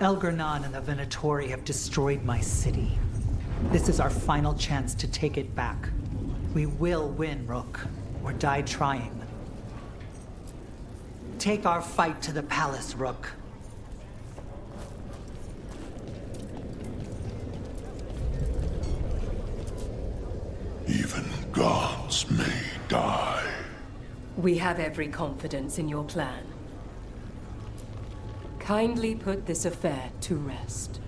Elgar'nan and the Venatori have destroyed my city. This is our final chance to take it back. We will win, Rook, or die trying. Take our fight to the palace, Rook. Even gods may die. We have every confidence in your plan. Kindly put this affair to rest.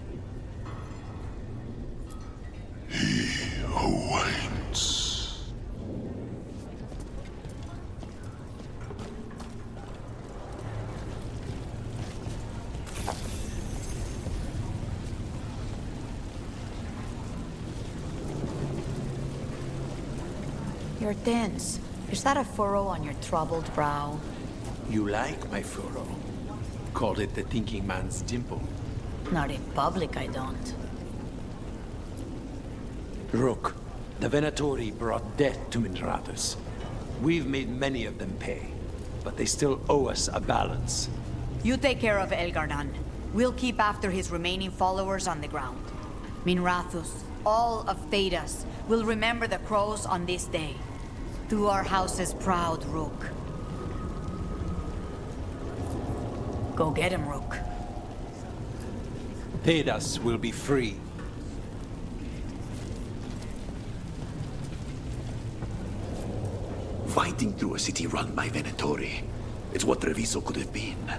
He awaits. You're tense. Is that a furrow on your troubled brow? You like my furrow. Called it the thinking man's dimple. Not in public, I don't. Rook, the Venatori brought death to Minrathous. We've made many of them pay, but they still owe us a balance. You take care of Elgar'nan. We'll keep after his remaining followers on the ground. Minrathous, all of Thedas, will remember the crows on this day. Do our houses proud, Rook. Go get him, Rook. Thedas will be free. Fighting through a city run by Venatori. It's what Treviso could have been,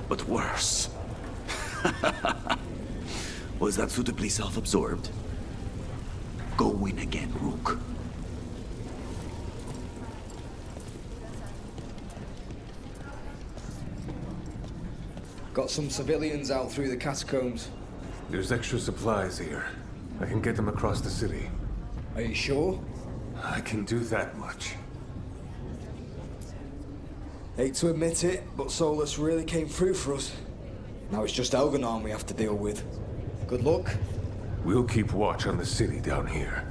but worse. Was that suitably self-absorbed? Go win again, Rook. Got some civilians out through the catacombs. There's extra supplies here. I can get them across the city. Are you sure? I can do that much. Hate to admit it, but Solus really came through for us. Now it's just Elgar'nan we have to deal with. Good luck. We'll keep watch on the city down here.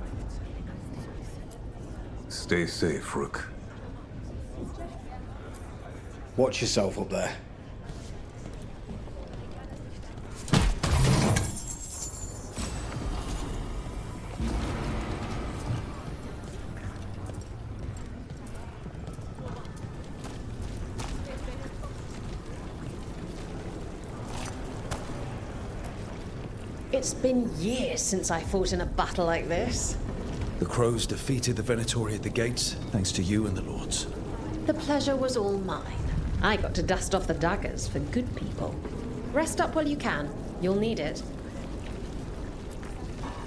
Stay safe, Rook. Watch yourself up there. It's been years since I fought in a battle like this. The Crows defeated the Venatori at the gates, thanks to you and the Lords. The pleasure was all mine. I got to dust off the daggers for good people. Rest up while you can. You'll need it.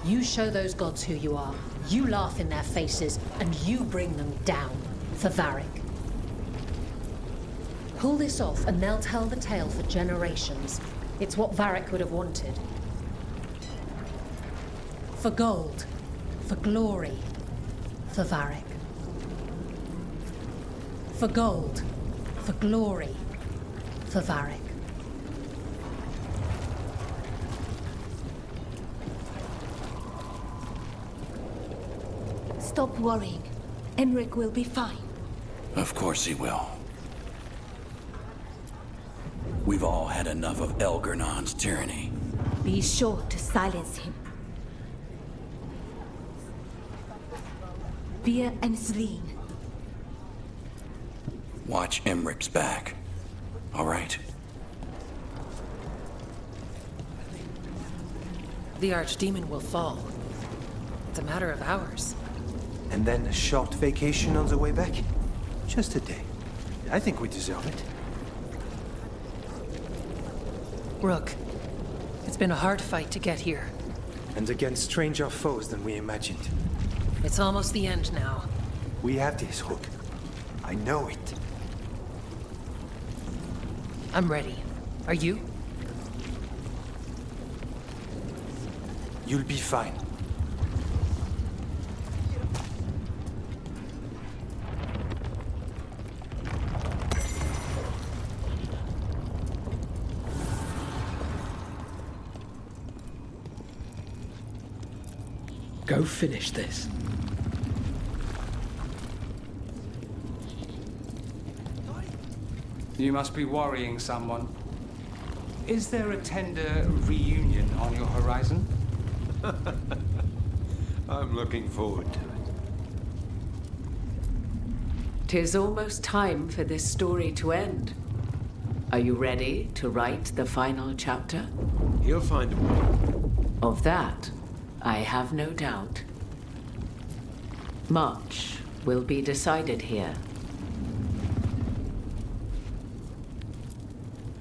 You show those gods who you are. You laugh in their faces, and you bring them down for Varric. Pull this off, and they'll tell the tale for generations. It's what Varric would have wanted. For gold, for glory, for Varric. For gold, for glory, for Varric. Stop worrying. Emric will be fine. Of course he will. We've all had enough of Elgar'nan's tyranny. Be sure to silence him. Vir and Selene. Watch Emric's back. All right? The Archdemon will fall. It's a matter of hours. And then a short vacation on the way back? Just a day. I think we deserve it. Rook, it's been a hard fight to get here. And against stranger foes than we imagined. It's almost the end now. We have this, Rook. I know it. I'm ready. Are you? You'll be fine. Go finish this. You must be worrying someone. Is there a tender reunion on your horizon? I'm looking forward to it. 'Tis almost time for this story to end. Are you ready to write the final chapter? He'll find a way. Of that, I have no doubt. Much will be decided here.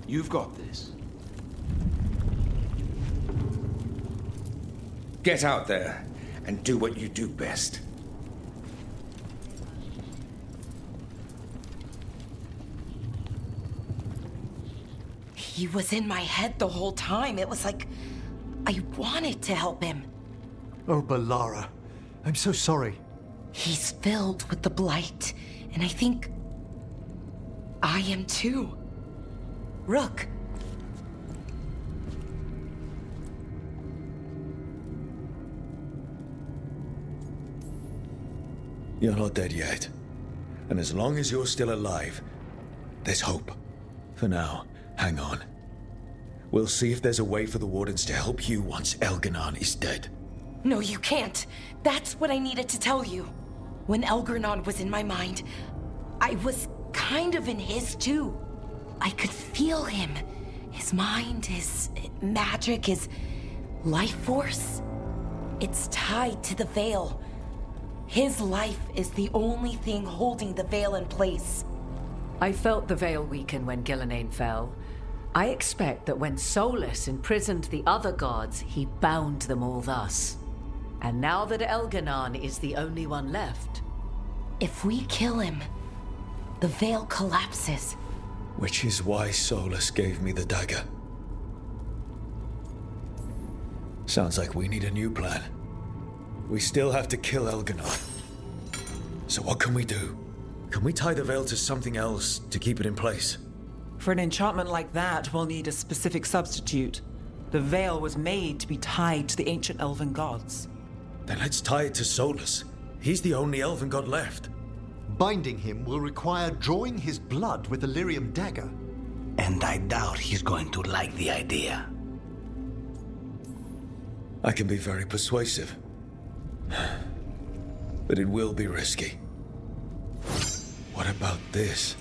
You've got this. Get out there and do what you do best. He was in my head the whole time. It was like I wanted to help him. Oh, Balara. I'm so sorry. He's filled with the blight, and I think I am too. Rook. You're not dead yet. And as long as you're still alive, there's hope. For now, hang on. We'll see if there's a way for the Wardens to help you once Elganon is dead. No, you can't. That's what I needed to tell you. When Elgarnon was in my mind, I was kind of in his too. I could feel him. His mind, his magic, his life force. It's tied to the Veil. His life is the only thing holding the Veil in place. I felt the Veil weaken when Gillenane fell. I expect that when Solus imprisoned the other gods, he bound them all thus. And now that Elganon is the only one left... If we kill him, the Veil collapses. Which is why Solus gave me the dagger. Sounds like we need a new plan. We still have to kill Elganon. So what can we do? Can we tie the Veil to something else to keep it in place? For an enchantment like that, we'll need a specific substitute. The Veil was made to be tied to the ancient elven gods. Then let's tie it to Solus. He's the only elven god left. Binding him will require drawing his blood with the lyrium dagger. And I doubt he's going to like the idea. I can be very persuasive. But it will be risky. What about this?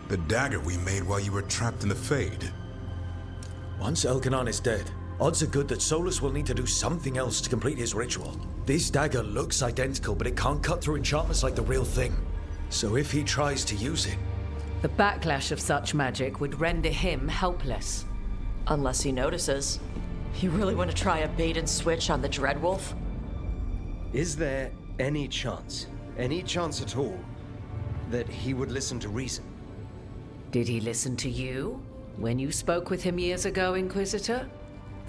The dagger we made while you were trapped in the Fade. Once Elganon is dead, odds are good that Solus will need to do something else to complete his ritual. This dagger looks identical, but it can't cut through enchantments like the real thing. So if he tries to use it... The backlash of such magic would render him helpless. Unless he notices. You really want to try a bait and switch on the Dreadwolf? Is there any chance at all, that he would listen to reason? Did he listen to you when you spoke with him years ago, Inquisitor?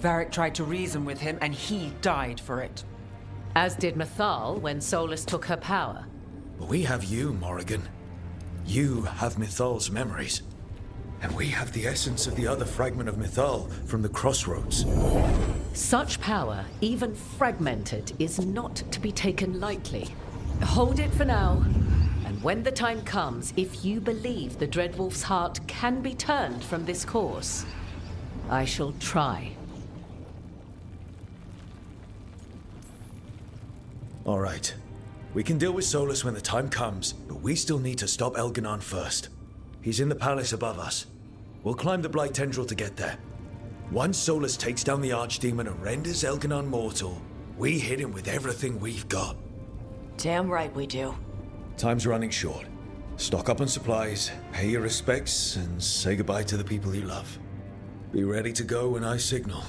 Varric tried to reason with him, and he died for it. As did Mythal when Solus took her power. But we have you, Morrigan. You have Mythal's memories. And we have the essence of the other fragment of Mythal from the Crossroads. Such power, even fragmented, is not to be taken lightly. Hold it for now. And when the time comes, if you believe the Dreadwolf's heart can be turned from this course, I shall try. All right. We can deal with Solus when the time comes, but we still need to stop Elganon first. He's in the palace above us. We'll climb the Blight Tendril to get there. Once Solus takes down the Archdemon and renders Elganon mortal, we hit him with everything we've got. Damn right we do. Time's running short. Stock up on supplies, pay your respects, and say goodbye to the people you love. Be ready to go when I signal.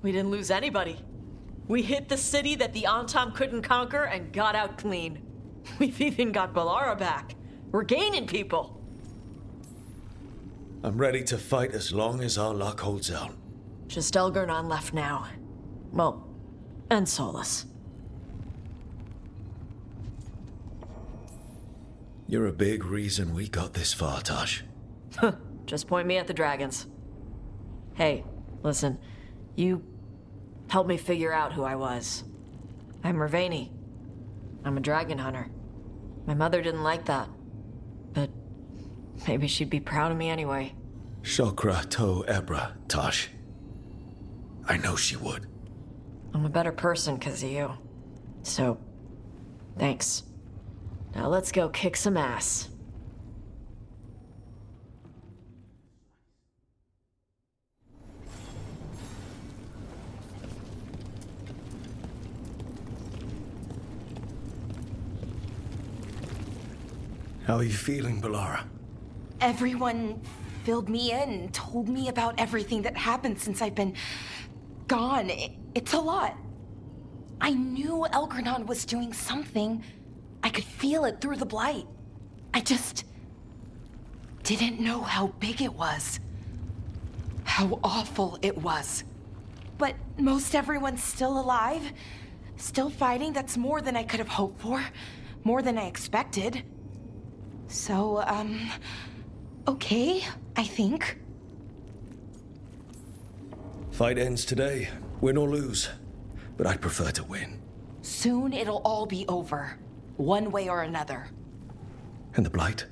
We didn't lose anybody. We hit the city that the Antam couldn't conquer and got out clean. We've even got Balara back. We're gaining people. I'm ready to fight as long as our luck holds out. Just Elgarnon left now. Well, and Solus. You're a big reason we got this far, Tosh. Just point me at the dragons. Hey, listen. You helped me figure out who I was. I'm Ravani. I'm a dragon hunter. My mother didn't like that. But maybe she'd be proud of me anyway. Shokra to Ebra, Tosh. I know she would. I'm a better person because of you. So, thanks. Now let's go kick some ass. How are you feeling, Balara? Everyone filled me in, told me about everything that happened since I've been gone. It's a lot. I knew Elgranon was doing something. I could feel it through the blight. I just didn't know how big it was. How awful it was. But most everyone's still alive. Still fighting. That's more than I could have hoped for. More than I expected. So, okay, I think. Fight ends today, win or lose. But I'd prefer to win. Soon it'll all be over, one way or another. And the blight?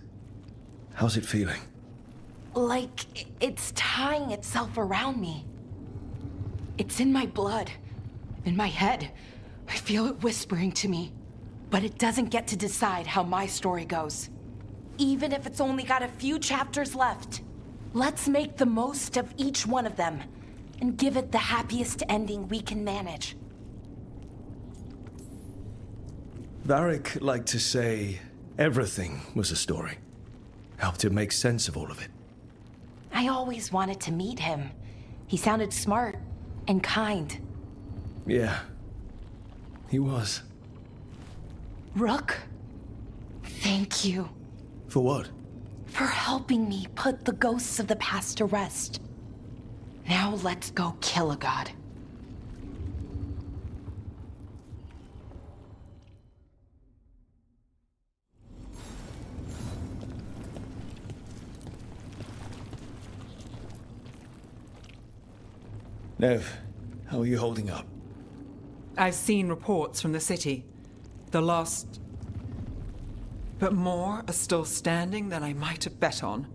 How's it feeling? Like it's tying itself around me. It's in my blood, in my head. I feel it whispering to me. But it doesn't get to decide how my story goes. Even if it's only got a few chapters left. Let's make the most of each one of them and give it the happiest ending we can manage. Varric liked to say everything was a story. Helped him make sense of all of it. I always wanted to meet him. He sounded smart and kind. Yeah, he was. Rook, thank you. For what? For helping me put the ghosts of the past to rest. Now let's go kill a god. Nev, how are you holding up? I've seen reports from the city. The lost... But more are still standing than I might have bet on.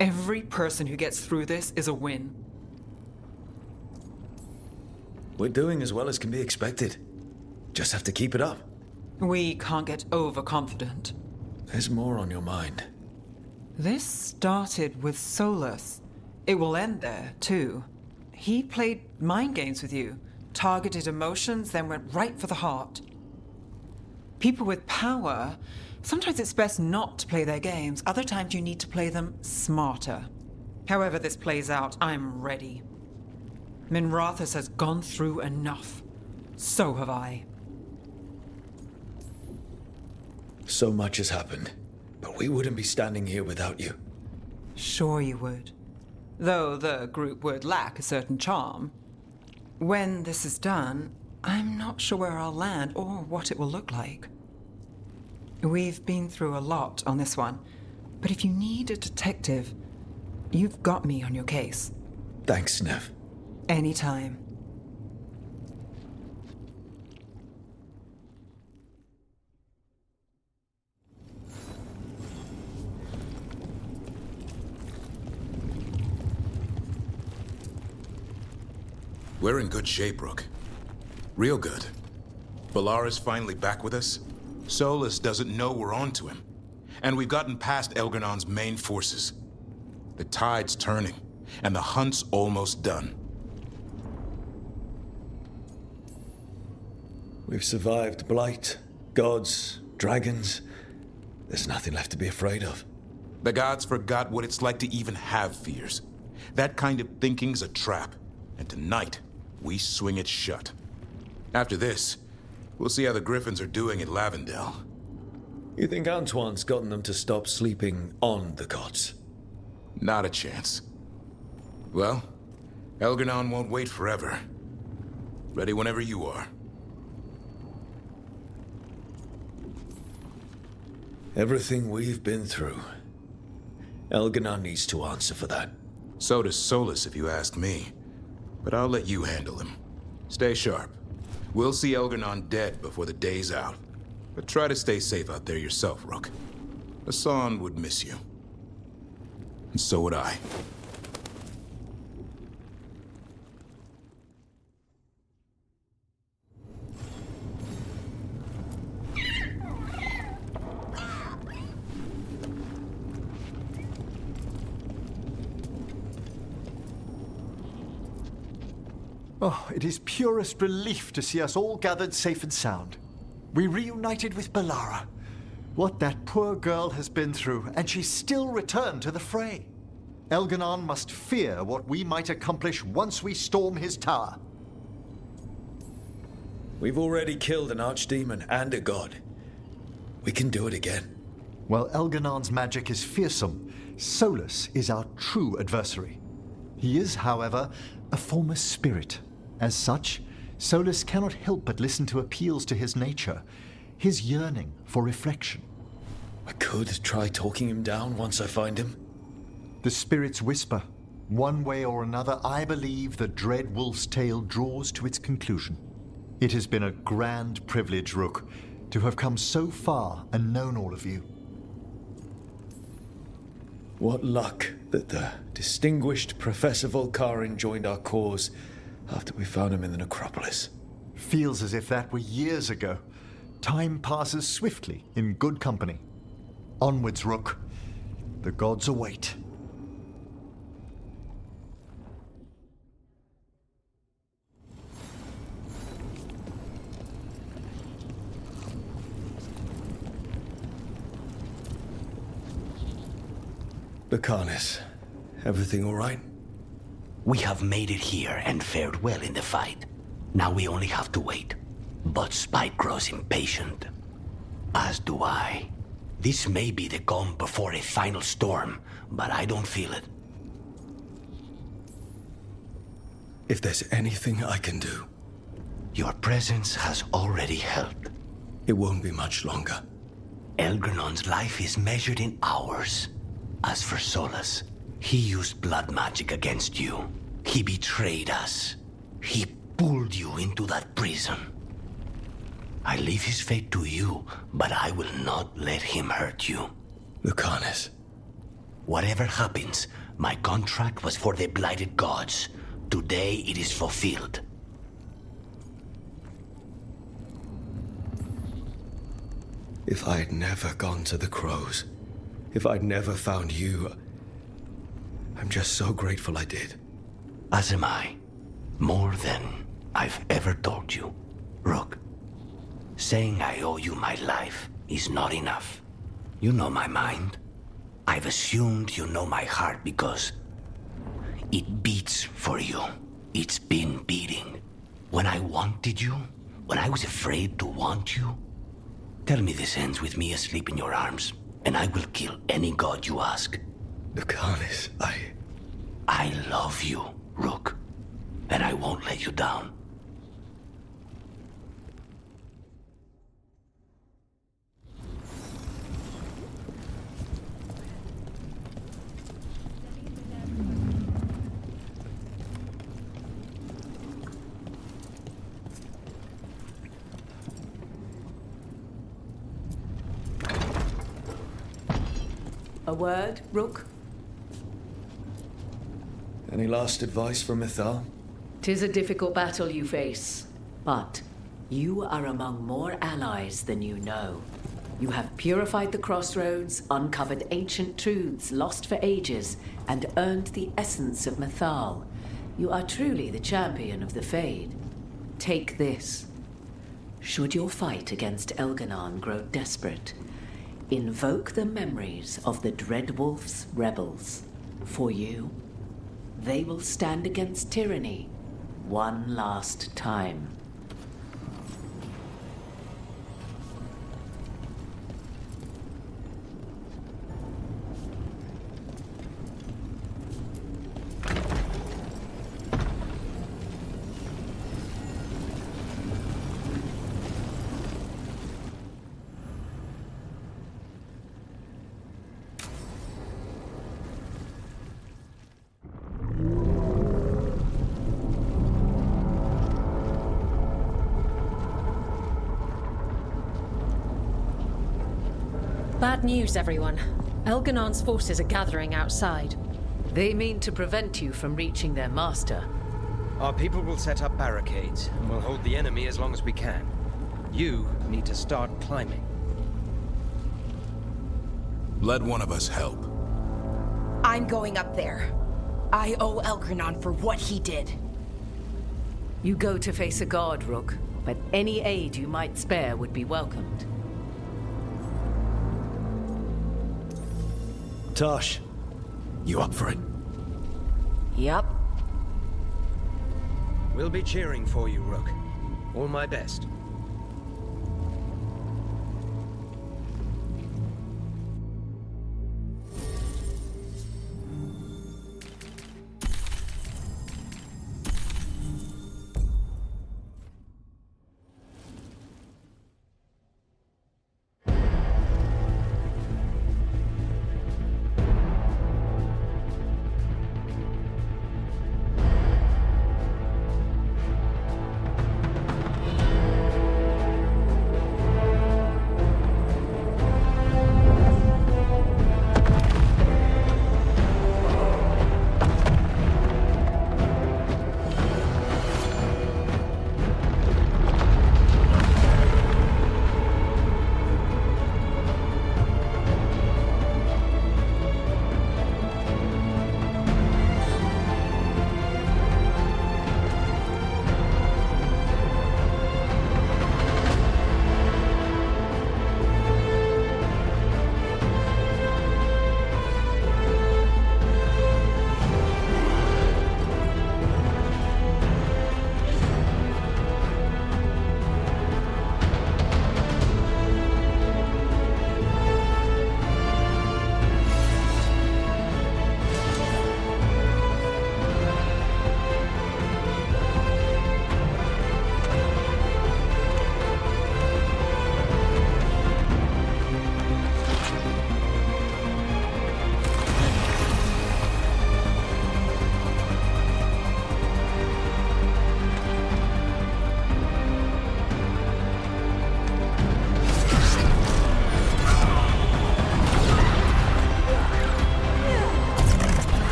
Every person who gets through this is a win. We're doing as well as can be expected. Just have to keep it up. We can't get overconfident. There's more on your mind. This started with Solus. It will end there, too. He played mind games with you, targeted emotions, then went right for the heart. People with power, sometimes it's best not to play their games. Other times you need to play them smarter. However this plays out, I'm ready. Minrathous has gone through enough. So have I. So much has happened, but we wouldn't be standing here without you. Sure you would. Though the group would lack a certain charm. When this is done, I'm not sure where I'll land or what it will look like. We've been through a lot on this one, but if you need a detective, you've got me on your case. Thanks, Nev. Anytime. We're in good shape, Rook. Real good. Balara's finally back with us. Solus doesn't know we're onto him. And we've gotten past Elgranon's main forces. The tide's turning, and the hunt's almost done. We've survived blight, gods, dragons. There's nothing left to be afraid of. The gods forgot what it's like to even have fears. That kind of thinking's a trap. And tonight, we swing it shut. After this, we'll see how the Griffins are doing in Lavendel. You think Antoine's gotten them to stop sleeping on the cots? Not a chance. Well, Elgranon won't wait forever. Ready whenever you are. Everything we've been through. Elgranon needs to answer for that. So does Solus, if you ask me. But I'll let you handle him. Stay sharp. We'll see Elgar'nan dead before the day's out. But try to stay safe out there yourself, Rook. Hassan would miss you. And so would I. Oh, it is purest relief to see us all gathered safe and sound. We reunited with Balara. What that poor girl has been through, and she still returned to the fray. Elgar'nan must fear what we might accomplish once we storm his tower. We've already killed an archdemon and a god. We can do it again. While Elgar'nan's magic is fearsome, Solus is our true adversary. He is, however, a former spirit. As such, Solus cannot help but listen to appeals to his nature, his yearning for reflection. I could try talking him down once I find him. The spirits whisper. One way or another, I believe the dread wolf's tale draws to its conclusion. It has been a grand privilege, Rook, to have come so far and known all of you. What luck that the distinguished Professor Volkarin joined our cause after we found him in the necropolis. Feels as if that were years ago. Time passes swiftly in good company. Onwards, Rook. The gods await. Lucanus, everything all right? We have made it here and fared well in the fight. Now we only have to wait. But Spike grows impatient. As do I. This may be the calm before a final storm, but I don't feel it. If there's anything I can do... Your presence has already helped. It won't be much longer. Elgar'nan's life is measured in hours. As for Solus, he used blood magic against you. He betrayed us. He pulled you into that prison. I leave his fate to you, but I will not let him hurt you. Lucanus. Whatever happens, my contract was for the blighted gods. Today it is fulfilled. If I'd never gone to the crows, if I'd never found you, I'm just so grateful I did. As am I. More than I've ever told you. Rook, saying I owe you my life is not enough. You know my mind. I've assumed you know my heart because it beats for you. It's been beating. When I wanted you, when I was afraid to want you, tell me this ends with me asleep in your arms, and I will kill any god you ask. Lucanus, I love you, Rook, and I won't let you down. A word, Rook? Any last advice from Mythal? 'Tis a difficult battle you face, but you are among more allies than you know. You have purified the crossroads, uncovered ancient truths lost for ages, and earned the essence of Mythal. You are truly the champion of the Fade. Take this. Should your fight against Elgar'nan grow desperate, invoke the memories of the Dreadwolf's rebels. For you, they will stand against tyranny one last time. Bad news, everyone. Elganon's forces are gathering outside. They mean to prevent you from reaching their master. Our people will set up barricades, and we'll hold the enemy as long as we can. You need to start climbing. Let one of us help. I'm going up there. I owe Elgarnon for what he did. You go to face a guard, Rook, but any aid you might spare would be welcomed. Tosh, you up for it? Yup. We'll be cheering for you, Rook. All my best.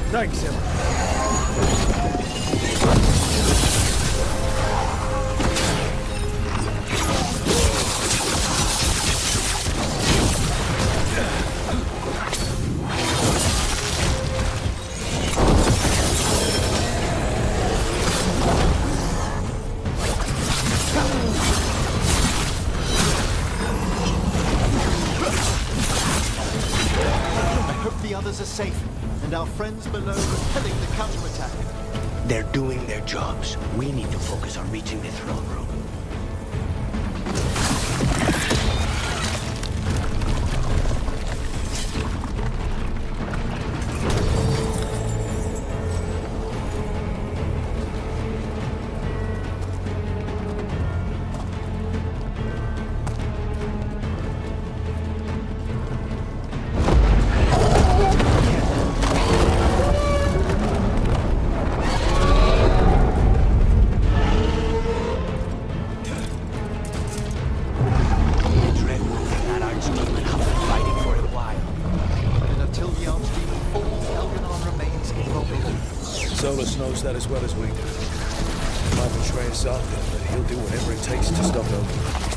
Thanks, Emma. Are safe, and our friends below repelling the counterattack. They're doing their jobs. We need to focus on reaching the throne room. Knows that as well as we do. He might betray us after, but he'll do whatever it takes to stop Elgin.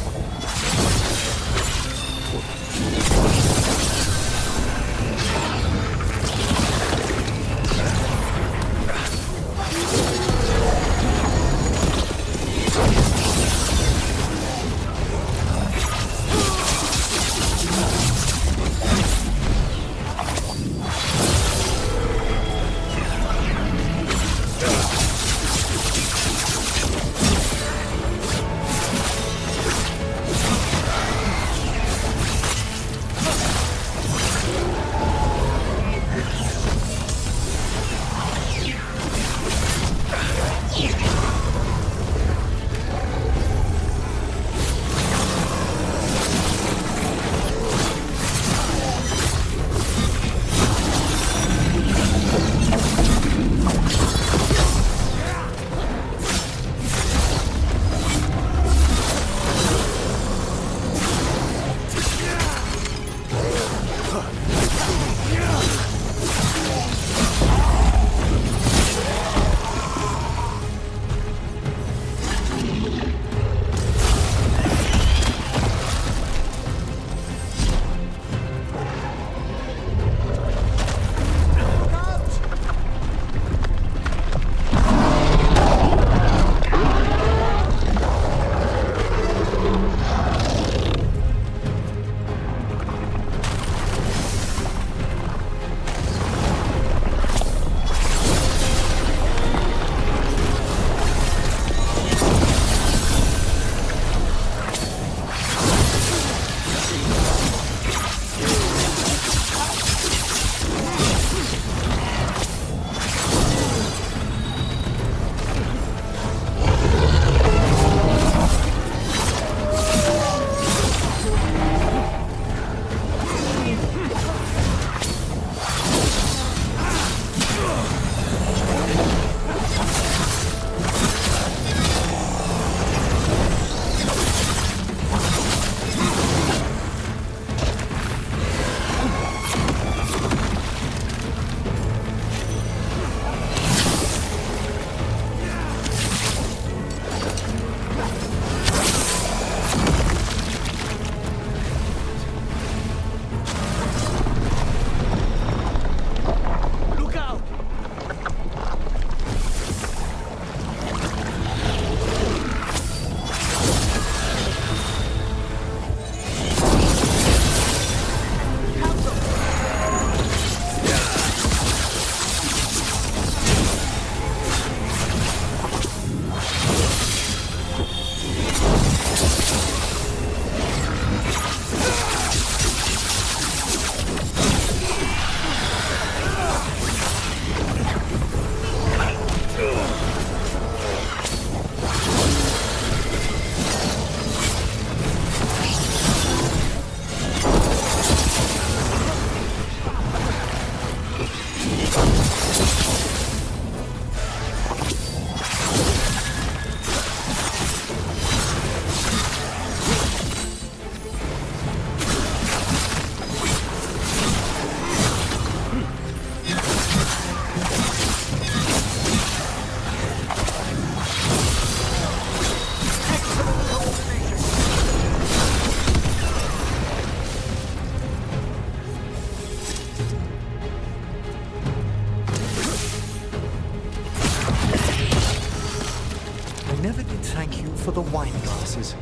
for the wine glasses.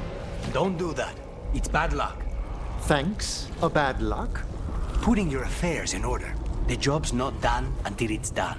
Don't do that. It's bad luck. Thanks, a bad luck? Putting your affairs in order. The job's not done until it's done.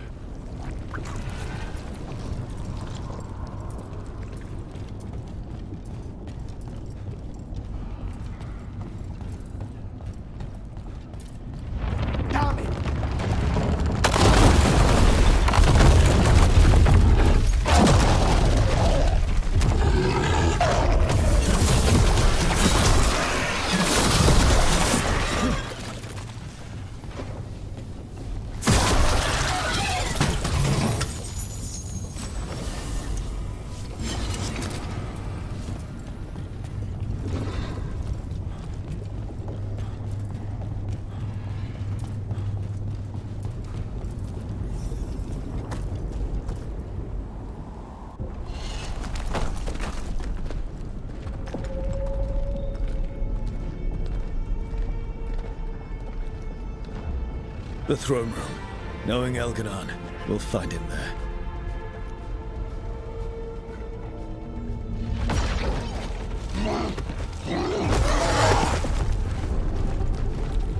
The throne room. Knowing Elganon, we'll find him there.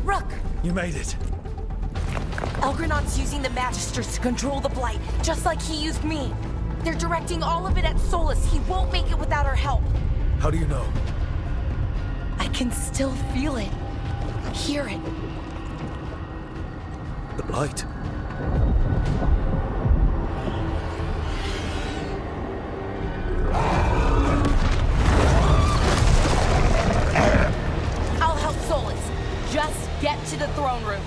Rook! You made it. Elgranon's using the Magisters to control the Blight, just like he used me. They're directing all of it at Solus. He won't make it without our help. How do you know? I can still feel it. Hear it. The Blight. I'll help Solus. Just get to the throne room.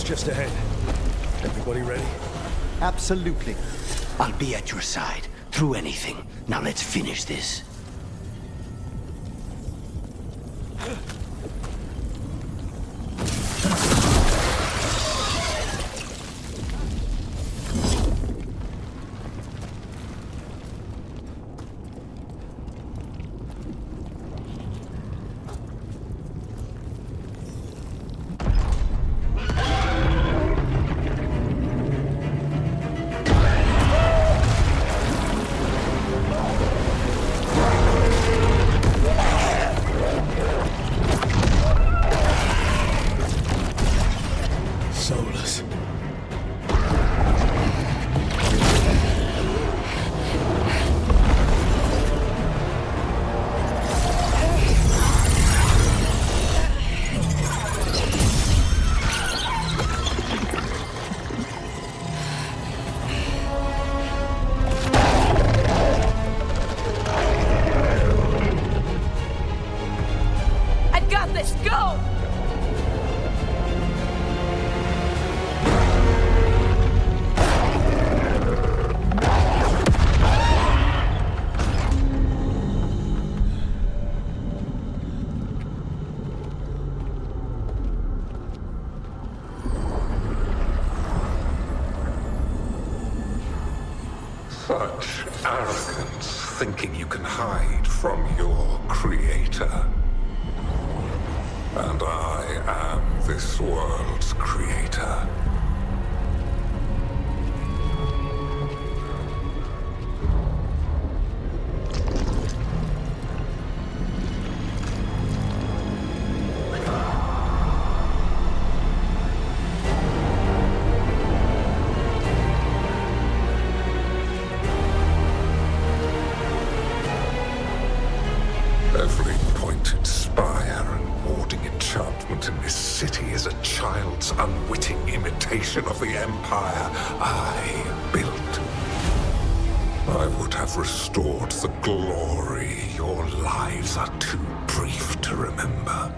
Just ahead. Everybody ready? Absolutely. I'll be at your side, through anything. Now let's finish this. ignorance, thinking you can hide from your creator. And I am this world's creator. Every pointed spire and warding enchantment in this city is a child's unwitting imitation of the empire I built. I would have restored the glory. Your lives are too brief to remember.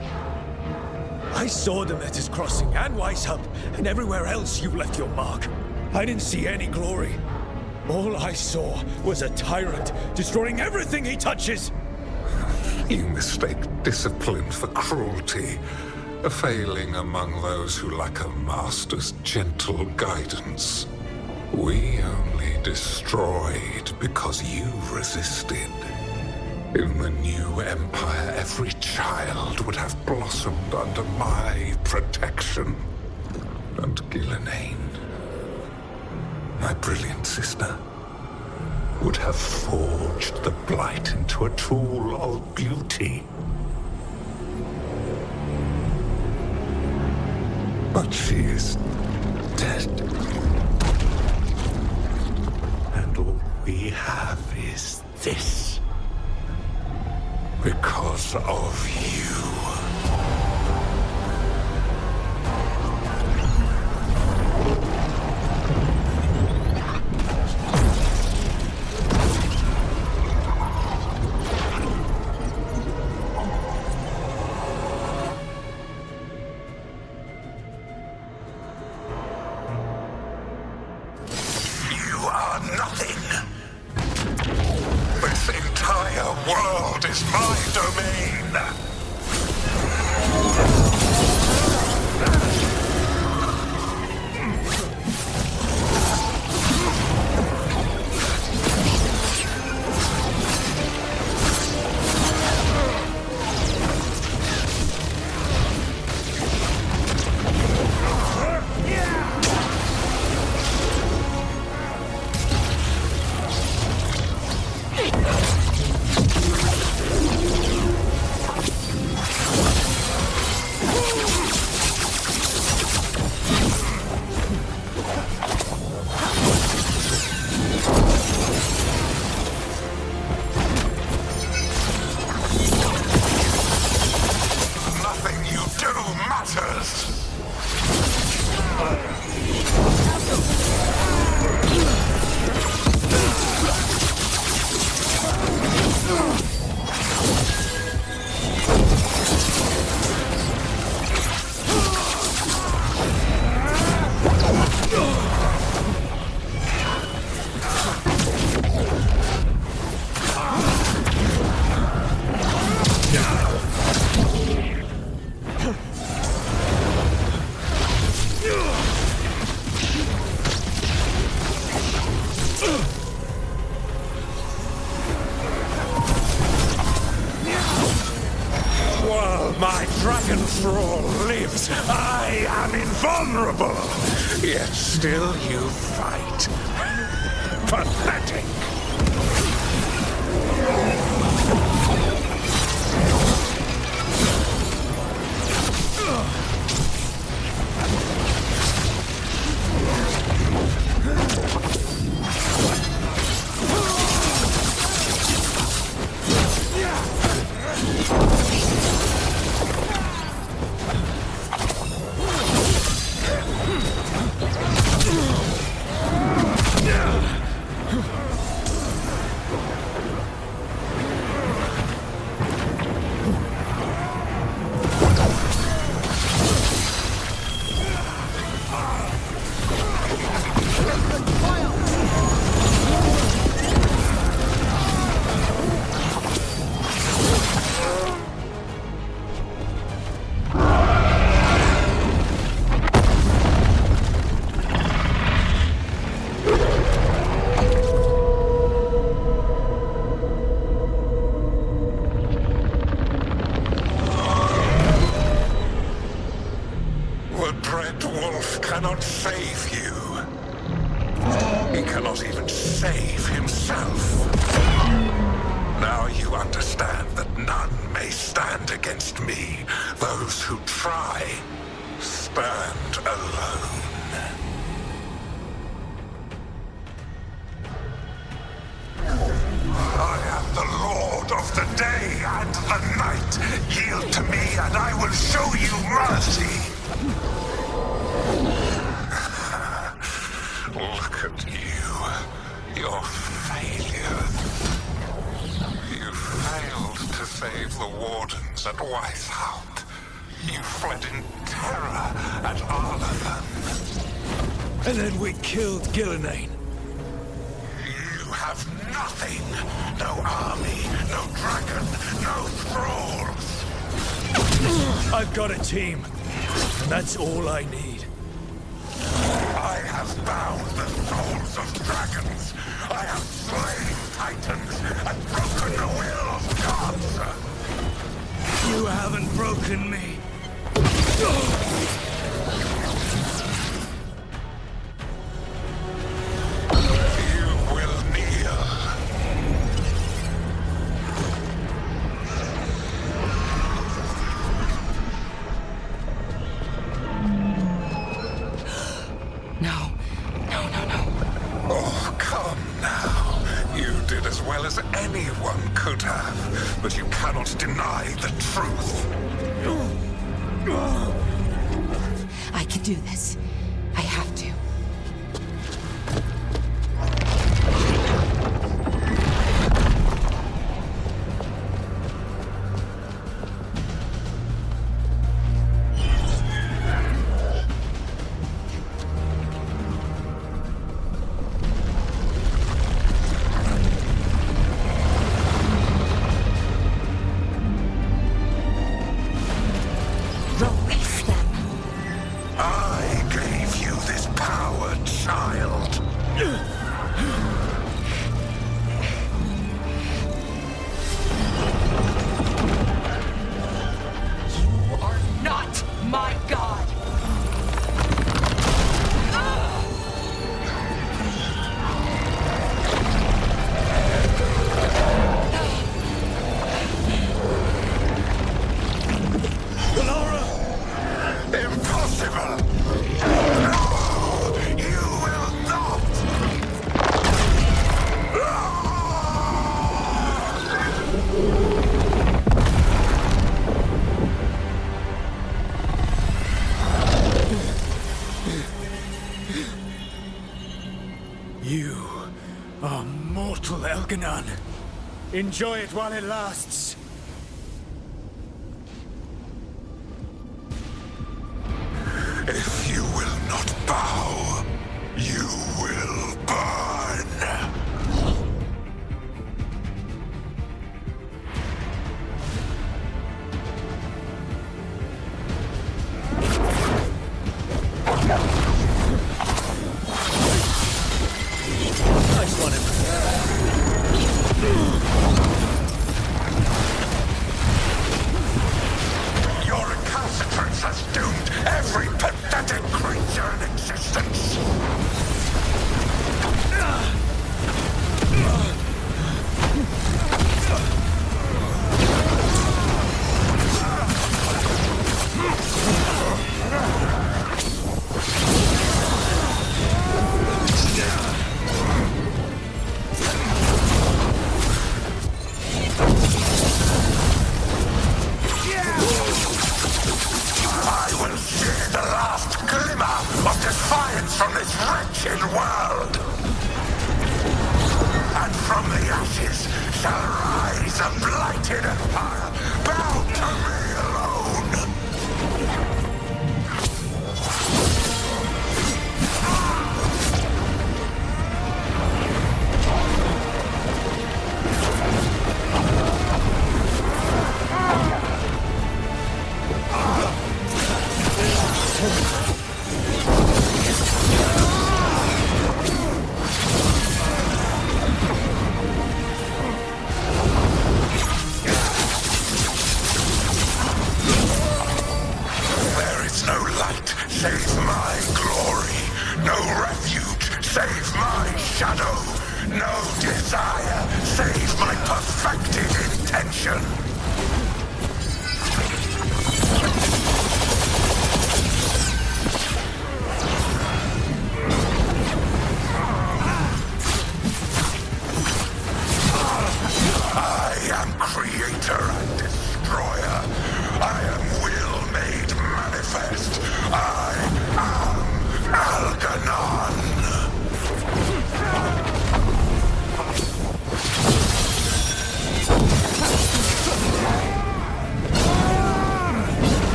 I saw them at his crossing and Weishaupt, and everywhere else you've left your mark. I didn't see any glory. All I saw was a tyrant destroying everything he touches. You mistake discipline for cruelty, a failing among those who lack a master's gentle guidance. We only destroyed because you resisted. In the new empire, every child would have blossomed under my protection. And Gillenane, my brilliant sister, would have forged the Blight into a tool of beauty. But she is dead. And all we have is this. Because of you. World is my domain! My dragon thrall lives. I am invulnerable. Yet still you fight. Pathetic. try. Stand alone. I am the Lord of the day and the night. Yield to me and I will show you mercy. Look at you. Your failure. You failed to save the wardens at Weisshaupt. You fled in terror at Arlavan. And then we killed Gillenane. You have nothing. No army, no dragon, no thralls. I've got a team, and that's all I need. I have bound the souls of dragons. I have slain titans and broken the will of gods. You haven't broken me. You will kneel. No. Oh, come now. You did as well as anyone could have, but you cannot deny the truth. I can do this. I have to. Release them. I gave you this power, child. You are not my god. Impossible! No! You will not! You are mortal, Elganon. Enjoy it while it lasts. If you will not bow, you will burn. Nice one, Your recalcitrance has doomed every pathetic creature in existence. I will see the last glimmer of defiance from this wretched world. And from the ashes shall rise a blighted empire, bound to me alone. There is no light save my glory, no refuge save my shadow, no desire save my perfected intention.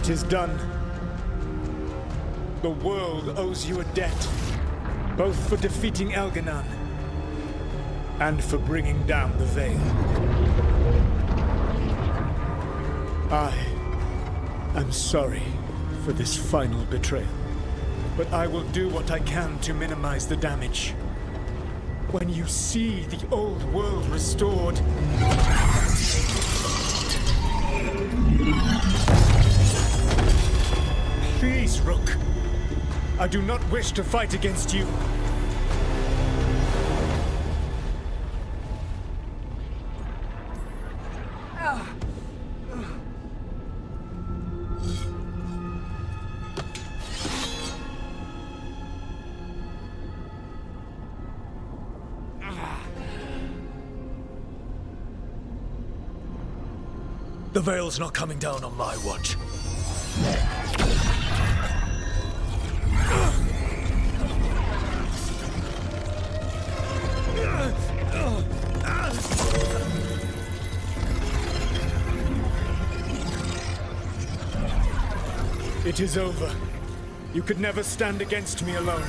It is done. The world owes you a debt, both for defeating Elganon and for bringing down the Veil. I am sorry for this final betrayal, but I will do what I can to minimize the damage. When you see the old world restored, please, Rook. I do not wish to fight against you. The Veil's not coming down on my watch. It is over. You could never stand against me alone.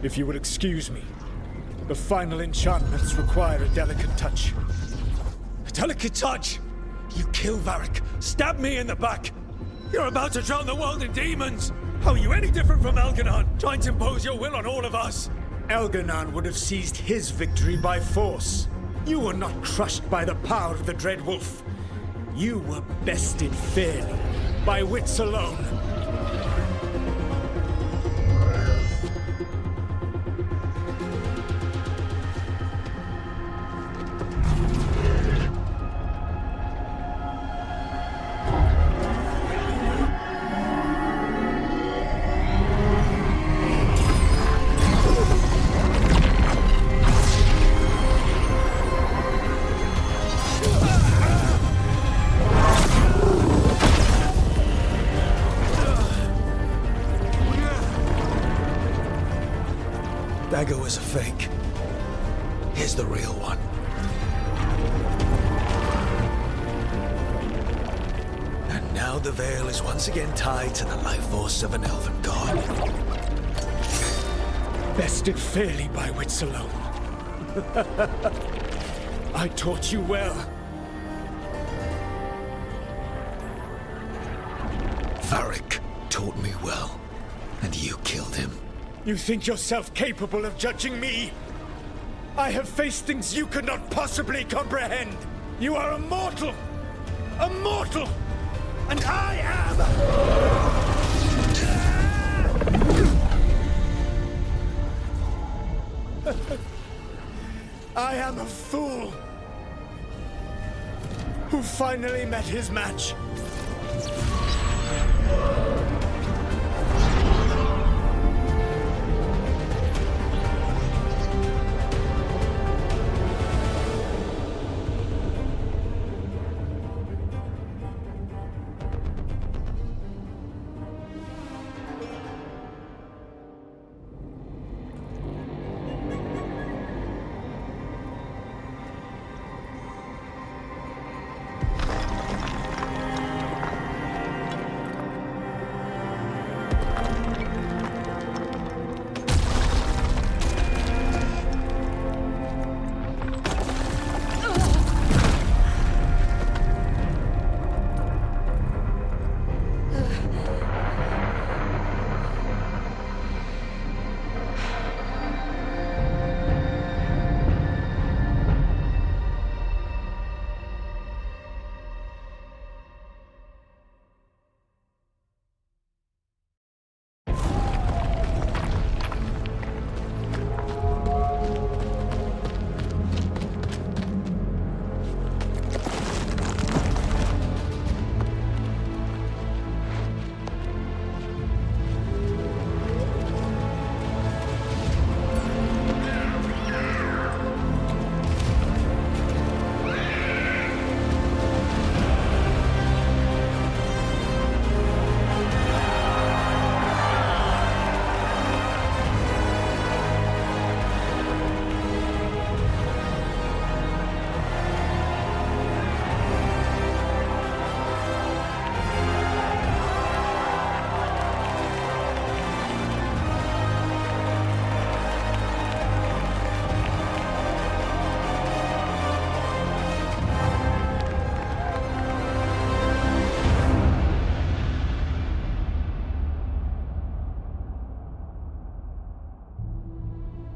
If you will excuse me, the final enchantments require a delicate touch. A delicate touch? You kill Varric, stab me in the back. You're about to drown the world in demons. How are you any different from Elganon, trying to impose your will on all of us? Elganon would have seized his victory by force. You were not crushed by the power of the Dread Wolf. You were bested fairly, by wits alone. Dagger was a fake. Here's the real one. And now the Veil is once again tied to the life force of an elven god. Bested fairly by wits alone. I taught you well. Varric taught me well, and you killed him. You think yourself capable of judging me? I have faced things you could not possibly comprehend. You are a mortal! A mortal! And I am... I am a fool who finally met his match.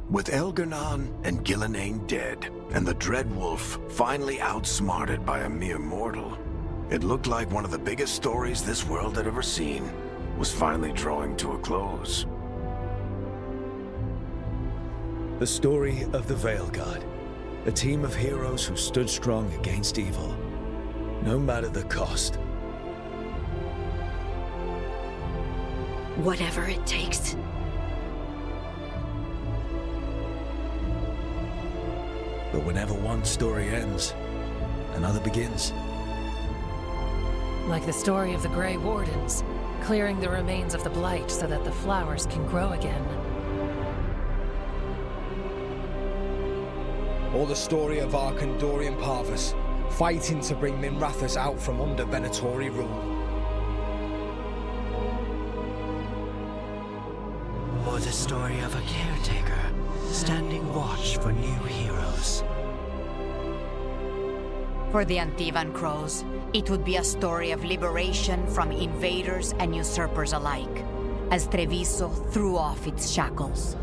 With Elgar'nan and Gillenane dead, and the Dreadwolf finally outsmarted by a mere mortal, it looked like one of the biggest stories this world had ever seen was finally drawing to a close. The story of the Veilguard, a team of heroes who stood strong against evil, no matter the cost. Whatever it takes. But whenever one story ends, another begins. Like the story of the Grey Wardens, clearing the remains of the Blight so that the flowers can grow again. Or the story of Arkandorian Parvus, fighting to bring Minrathous out from under Venatori rule. Or the story of a caretaker, standing watch for new heroes. For the Antivan Crows, it would be a story of liberation from invaders and usurpers alike, as Treviso threw off its shackles.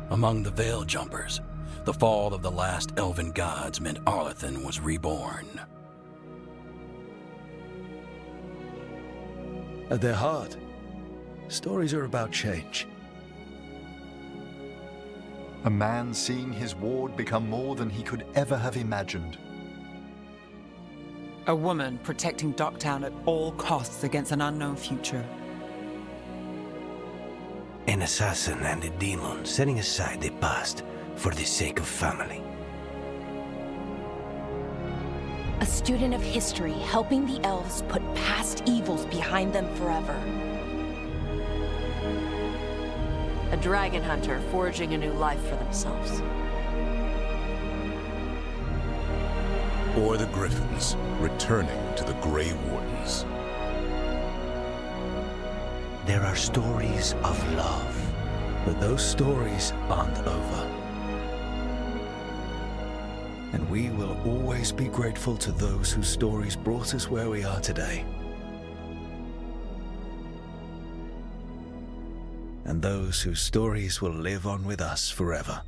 Among the Veil Jumpers, the fall of the last elven gods meant Arlathan was reborn. At their heart, stories are about change. A man seeing his ward become more than he could ever have imagined. A woman protecting Docktown at all costs against an unknown future. An assassin and a demon setting aside the past for the sake of family. A student of history helping the elves put past evils behind them forever. A dragon hunter forging a new life for themselves. Or the Griffins returning to the Grey Wardens. There are stories of love. But those stories aren't over. And we will always be grateful to those whose stories brought us where we are today. And those whose stories will live on with us forever.